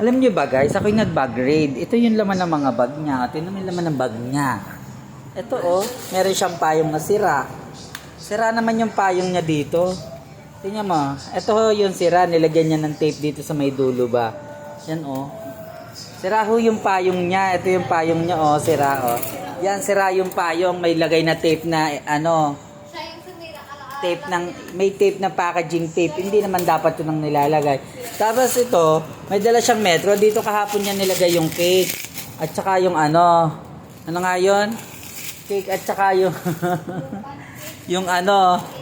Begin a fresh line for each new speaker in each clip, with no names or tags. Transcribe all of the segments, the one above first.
Alam niyo ba guys, ako yung nag-bag raid. Ito yung laman ng mga bag niya. Ito yung laman ng bag niya. Ito oh, meron siyang payong na sira. Sira naman yung payong niya dito. Tingnan mo, ito yung sira. Nilagyan niya ng tape dito sa may dulo ba. Yan oh. Sira ho yung payong niya. Ito yung payong niya oh, sira oh. Yan, sira yung payong. May lagay na tape na tape ng, may tape na packaging tape. Hindi naman dapat ito nang nilalagay. Tapos ito, may dala siyang metro. Dito kahapon niya nilagay yung cake. At saka yung ano nga yun? Cake at saka yung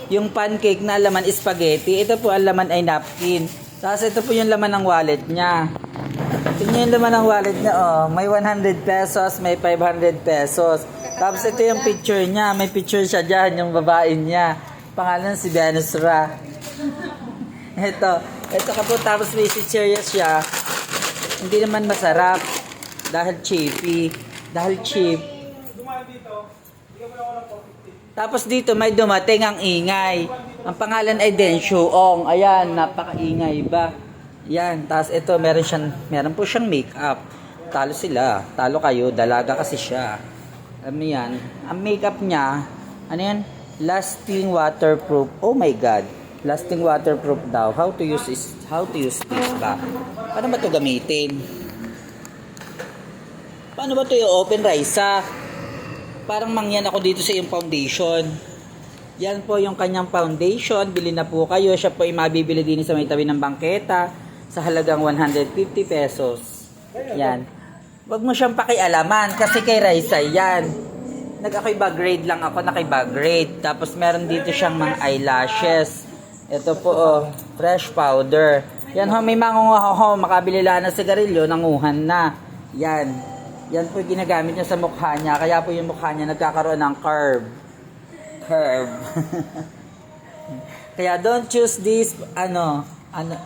yung pancake na laman spaghetti. Ito po ang laman ay napkin. Tapos ito po yung laman ng wallet niya. Tingnan yung laman ng wallet niya oh. May 100 pesos, may 500 pesos. Tapos ito yung picture niya. May picture siya dyan, yung babae niya. Pangalan si Venus Ra. Ito ka po, tapos may serious siya. Hindi naman masarap. Dahil cheapy. Dahil cheap. Tapos dito may dumating ang ingay. Ang pangalan ay Den Shuong. Ayan, napakaingay ba? Yan, tapos ito meron po siyang makeup. Talo sila. Talo kayo, dalaga kasi siya. Alam yan. Ang makeup niya, ano yan? Lasting waterproof. Oh my god. Lasting waterproof daw. How to use this ba? Paano ba 'to gamitin? Paano ba 'to i-open, Raisa? Parang mangyan ako dito sa yung foundation. Yan po yung kanyang foundation. Bili na po kayo. Siya po ay mabibili din sa may tabi ng bangketa sa halagang 150 pesos. Yan. Wag mo siyang pakialaman kasi kay Raisa yan. Ako'y bag grade lang ako, naki-bag grade. Tapos meron dito siyang mga eyelashes. Ito po oh, fresh powder. Yan ho, may mangunguha ho, makabili lang ng sigarilyo, nanguhan na. Yan. Yan po ginagamit niya sa mukha niya. Kaya po yung mukha niya nagkakaroon ng curve. Kaya don't choose this,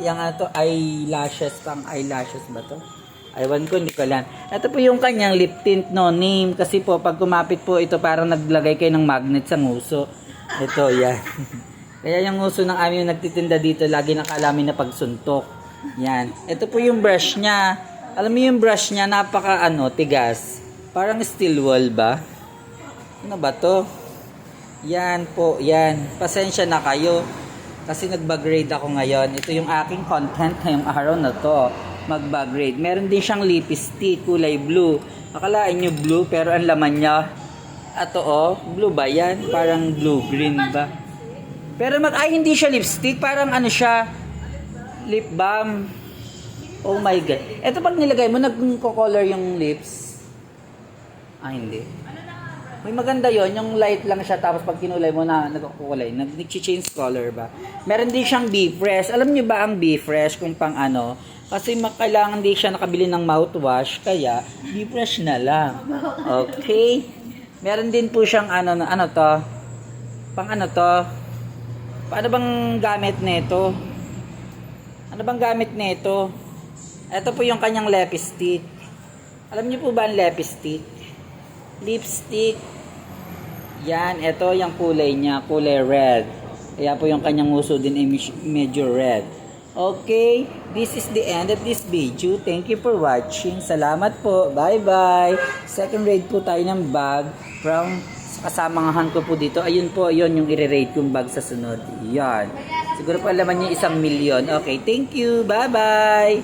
yung eyelashes, pang eyelashes ba to? Aywan ko, hindi ko lang. Ito po yung kanyang lip tint, no name. Kasi po, pag kumapit po ito, parang naglagay kayo ng magnet sa nguso. Ito, yan. Kaya yung nguso ng aming nagtitinda dito, lagi nakalamin na pagsuntok. Yan. Ito po yung brush niya. Alam mo yung brush niya, napaka tigas. Parang steel wool ba? Ano ba to? Yan po, yan. Pasensya na kayo. Kasi nag-bag raid ako ngayon. Ito yung aking content ngayong araw na to. Mag-bag raid. Meron din siyang lipstick, kulay blue. Akalaan nyo blue, pero ang laman niya, blue ba yan? Parang blue-green ba? Pero hindi siya lipstick, parang siya, lip balm. Oh my god. Ito pag nilagay mo, nagko-color yung lips. Hindi. May maganda yon, yung light lang siya, tapos pag kinulay mo na nagkukulay, nag-change color ba? Meron din siyang Be Fresh. Alam niyo ba ang Be Fresh kung pang kasi kailangan din siya nakabili ng mouthwash, kaya Be Fresh na lang. Okay? Meron din po siyang to? Pang to? Paano bang gamit nito? Ano bang gamit nito? Ito po yung kanyang lipstick. Alam niyo po ba ang lipstick? Lipstick. Yan, ito yung kulay niya, kulay red. Kaya po yung kanyang uso din ay medyo red. Okay, this is the end of this video. Thank you for watching. Salamat po. Bye-bye. Second raid po tayo ng bag from kasamangahan ko po dito. Ayun po, ayun yung i-rate kong bag sa sunod. Yan. Siguro po alaman niyo 1 million. Okay, thank you. Bye-bye.